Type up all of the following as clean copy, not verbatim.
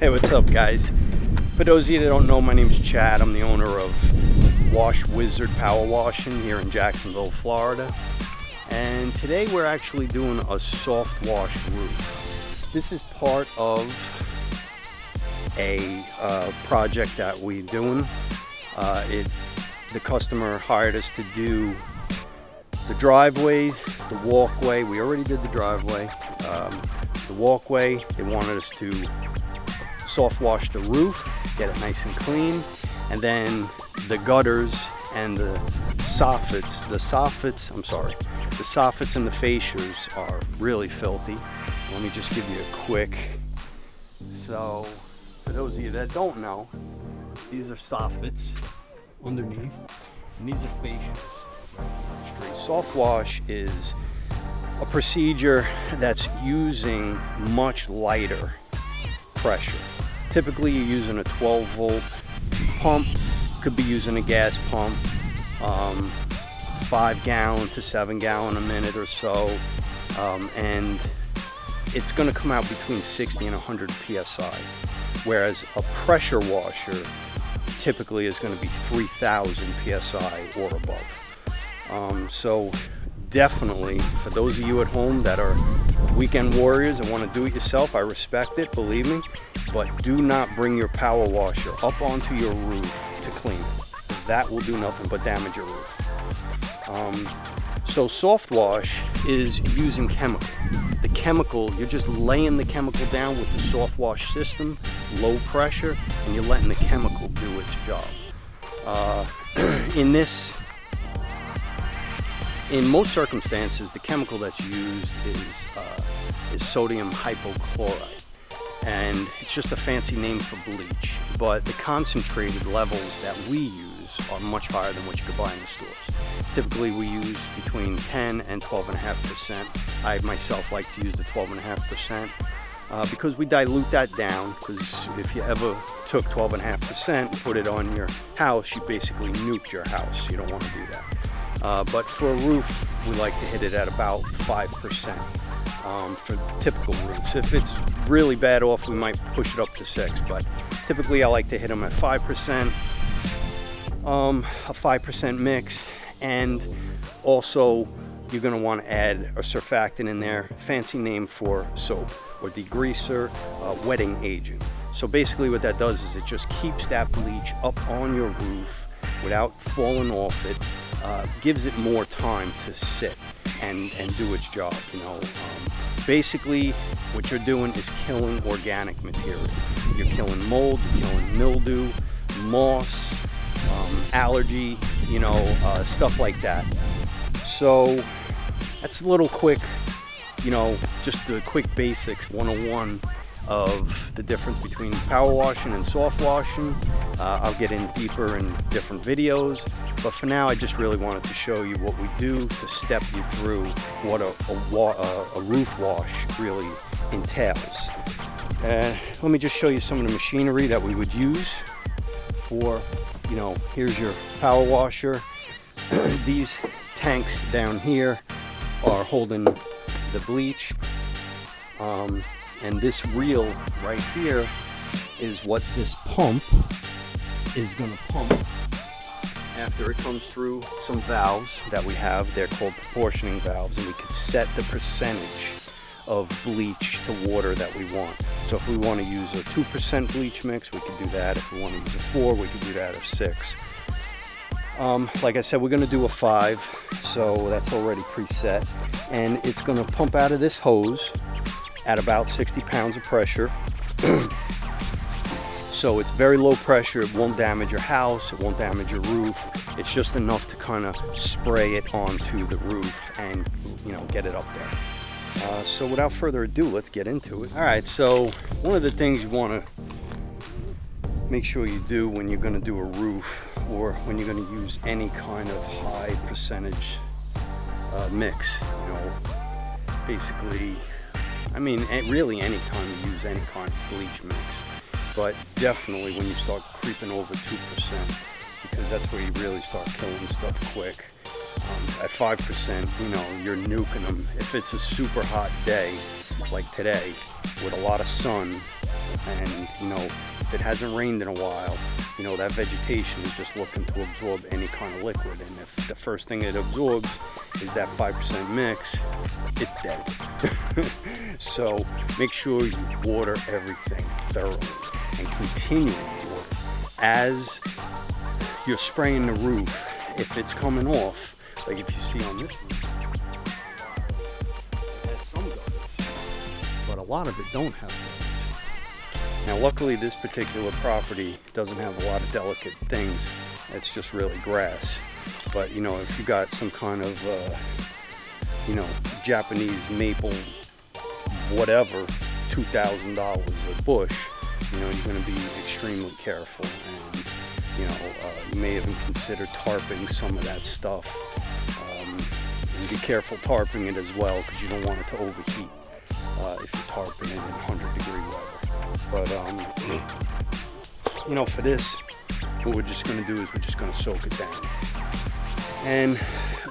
Hey, what's up, guys? For those of you that don't know, my name's Chad. I'm the owner of Wizard Powerwashing here in Jacksonville, Florida. And today we're actually doing a soft wash roof. This is part of a project that we're doing. The customer hired us to do the driveway, the walkway. We already did the driveway. The walkway, they wanted us to soft wash the roof, get it nice and clean, and then the gutters and the soffits and the fascias are really filthy. Let me just give you a quick. So for those of you that don't know, these are soffits underneath, and these are fascias. Soft wash is a procedure that's using much lighter pressure. Typically you're using a 12-volt pump, could be using a gas pump, 5 gallon to 7 gallon a minute or so, and it's going to come out between 60 and 100 psi, whereas a pressure washer typically is going to be 3000 psi or above. So definitely, for those of you at home that are weekend warriors and want to do it yourself, I respect it, believe me, but do not bring your power washer up onto your roof to clean it. That will do nothing but damage your roof. So soft wash is using chemical. The chemical, you're just laying the chemical down with the soft wash system, low pressure, and you're letting the chemical do its job. In most circumstances, the chemical that's used is sodium hypochlorite, and it's just a fancy name for bleach. But the concentrated levels that we use are much higher than what you could buy in the stores. Typically, we use between 10 and 12.5%. I myself like to use the 12.5% because we dilute that down. Because if you ever took 12.5% and put it on your house, you basically nuked your house. You don't want to do that. But for a roof, we like to hit it at about 5% for typical roofs. If it's really bad off, we might push it up to 6%, but typically I like to hit them at 5%, a 5% mix, and also you're going to want to add a surfactant in there, fancy name for soap or degreaser, wetting agent. So basically what that does is it just keeps that bleach up on your roof without falling off it. Gives it more time to sit and do its job. Basically what you're doing is killing organic material. You're killing mold, you're killing mildew, moss, allergy, stuff like that. So that's a little quick, just the quick basics 101 of the difference between power washing and soft washing. I'll get in deeper in different videos, but for now I just really wanted to show you what we do to step you through what a roof wash really entails. Let me just show you some of the machinery that we would use for, here's your power washer. These tanks down here are holding the bleach. And this reel right here is what this pump is going to pump after it comes through some valves that we have. They're called proportioning valves, and we can set the percentage of bleach to water that we want. So if we want to use a 2% bleach mix, we can do that. If we want to use a 4, we can do that, or 6. Like I said, we're going to do a 5, so that's already preset. And it's going to pump out of this hose at about 60 pounds of pressure. So it's very low pressure. It won't damage your house, it won't damage your roof. It's just enough to kind of spray it onto the roof and get it up there. So without further ado, let's get into it. All right, so one of the things you want to make sure you do when you're going to do a roof, or when you're going to use any kind of high percentage mix, basically, really any time you use any kind of bleach mix, but definitely when you start creeping over 2%, because that's where you really start killing stuff quick. At 5%, you know, you're nuking them. If it's a super hot day, like today, with a lot of sun, and, you know, if it hasn't rained in a while, you know, that vegetation is just looking to absorb any kind of liquid. And if the first thing it absorbs is that 5% mix, it's dead. So make sure you water everything thoroughly and continually water. As you're spraying the roof, if it's coming off, like if you see on this roof, it has some gutters, but a lot of it don't have gutters. Now luckily this particular property doesn't have a lot of delicate things. It's just really grass. But you know, if you got some kind of you know, Japanese maple whatever, $2,000 a bush, you know, you're going to be extremely careful. And you know, you may even consider tarping some of that stuff. And be careful tarping it as well, because you don't want it to overheat if you're tarping it in 100-degree weather. But you know, for this, what we're just going to do is we're just going to soak it down. And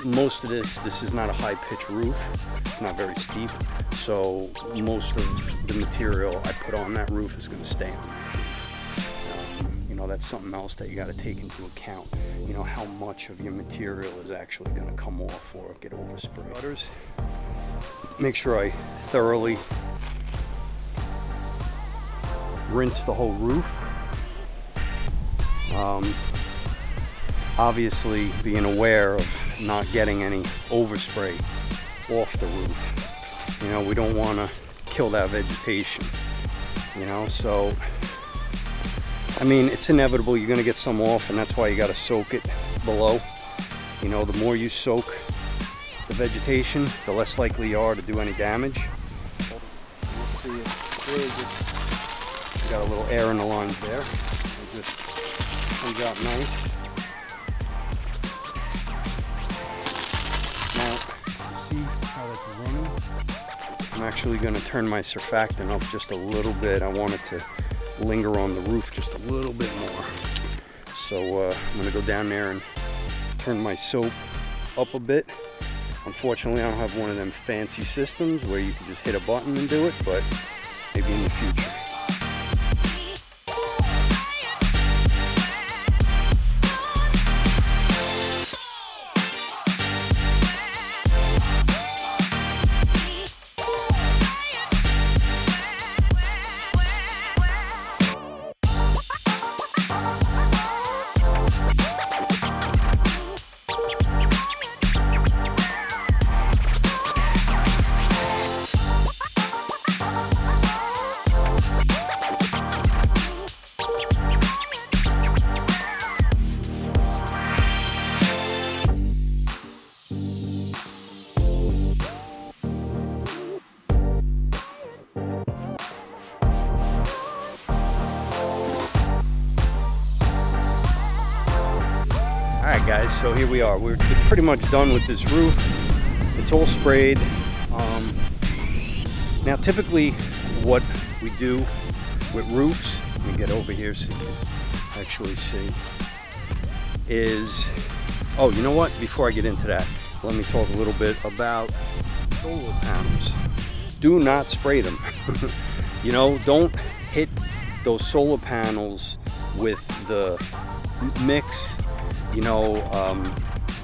most of this is not a high-pitch roof. It's not very steep, so most of the material I put on that roof is going to stay on that roof. You know, that's something else that you got to take into account. You know, how much of your material is actually going to come off or get oversprayed. Make sure I thoroughly rinse the whole roof. Obviously being aware of not getting any overspray off the roof. You know, we don't want to kill that vegetation, you know, so I mean, it's inevitable you're going to get some off, and that's why you got to soak it below. You know, the more you soak the vegetation, the less likely you are to do any damage. You'll see it got a little air in the lines there. It just comes out nice. Now, you see how it's running? I'm actually going to turn my surfactant up just a little bit. I want it to linger on the roof just a little bit more. So I'm going to go down there and turn my soap up a bit. Unfortunately, I don't have one of them fancy systems where you can just hit a button and do it, but maybe in the future. Alright guys, so here we are. We're pretty much done with this roof. It's all sprayed. Now typically what we do with roofs, let me get over here so you can actually see, is, oh, you know what? Before I get into that, let me talk a little bit about solar panels. Do not spray them. You know, don't hit those solar panels with the mix, you know,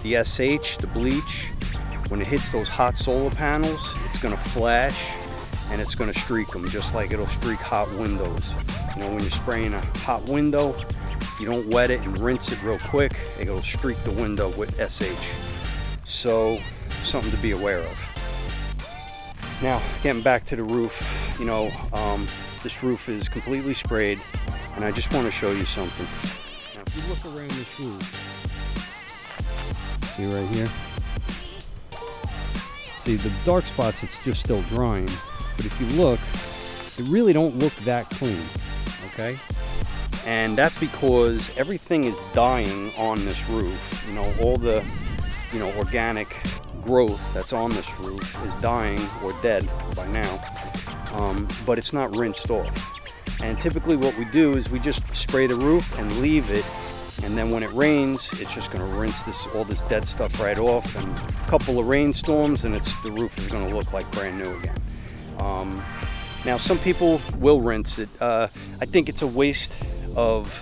the SH, the bleach. When it hits those hot solar panels, it's going to flash and it's going to streak them, just like it'll streak hot windows. You know, when you're spraying a hot window, if you don't wet it and rinse it real quick, it'll streak the window with SH. So, something to be aware of. Now, getting back to the roof, you know, this roof is completely sprayed, and I just want to show you something. Now, if you look around this roof, see right here? See, the dark spots, it's just still drying. But if you look, it really don't look that clean, okay? And that's because everything is dying on this roof. You know, all the, you know, organic growth that's on this roof is dying or dead by now. But it's not rinsed off. And typically what we do is we just spray the roof and leave it And then when it rains, it's just going to rinse all this dead stuff right off, and a couple of rainstorms and the roof is going to look like brand new again. Now some people will rinse it. I think it's a waste of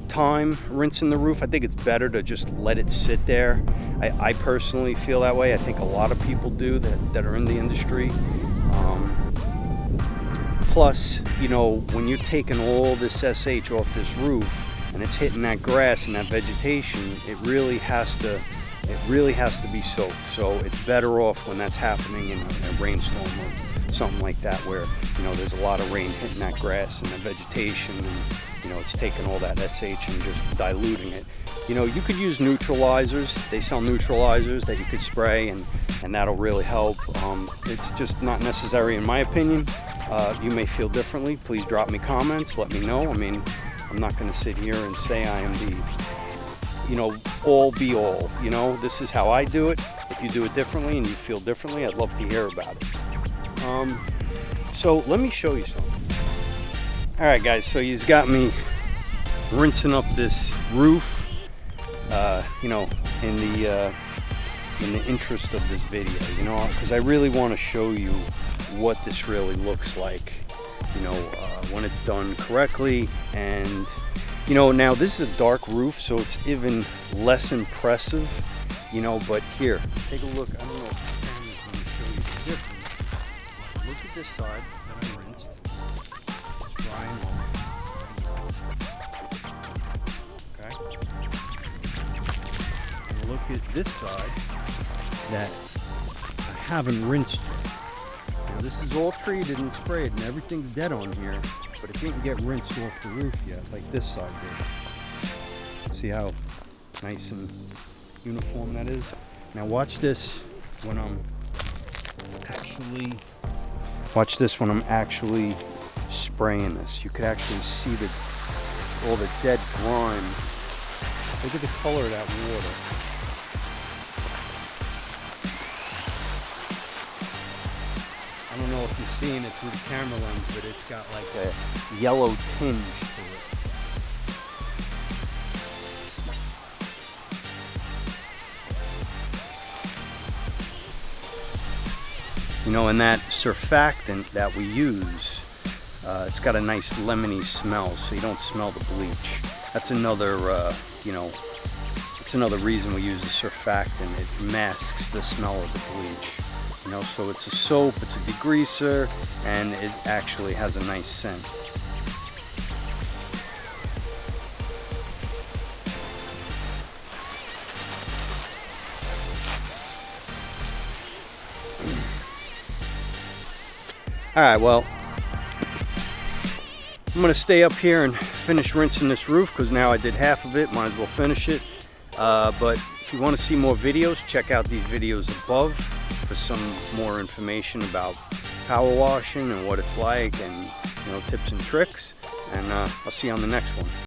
time rinsing the roof. I think it's better to just let it sit there. I personally feel that way. I think a lot of people do that are in the industry. Plus, you know, when you're taking all this SH off this roof and it's hitting that grass and that vegetation, it really has to be soaked. So it's better off when that's happening in a rainstorm or something like that, where, you know, there's a lot of rain hitting that grass and that vegetation, and, you know, it's taking all that SH and just diluting it. You know, you could use neutralizers. They sell neutralizers that you could spray, and that'll really help. It's just not necessary in my opinion. You may feel differently. Please drop me comments, let me know. I mean, I'm not going to sit here and say I am the, you know, all be all. You know, this is how I do it. If you do it differently and you feel differently, I'd love to hear about it. So let me show you something. All right, guys, so you've got me rinsing up this roof, you know, in the interest of this video, you know, because I really want to show you what this really looks like, you know, when it's done correctly. And, you know, now this is a dark roof, so it's even less impressive, you know, but here, take a look. I don't know if this camera's going to show you the difference. Look at this side that I rinsed. It's drying off. Okay. And look at this side that I haven't rinsed yet. Now this is all treated and sprayed and everything's dead on here, but it didn't get rinsed off the roof yet like this side did. See how nice and uniform that is? Now watch this when I'm actually spraying this. You could actually see all the dead grime. Look at the color of that water. I don't know if you're seeing it through the camera lens, but it's got like a yellow tinge to it. You know, and that surfactant that we use, it's got a nice lemony smell, so you don't smell the bleach. That's another, you know, it's another reason we use the surfactant. It masks the smell of the bleach. You know, so it's a soap, it's a degreaser, and it actually has a nice scent. Alright, well, I'm going to stay up here and finish rinsing this roof, because now I did half of it, might as well finish it. But if you want to see more videos, check out these videos above for some more information about power washing and what it's like, and, you know, tips and tricks. And I'll see you on the next one.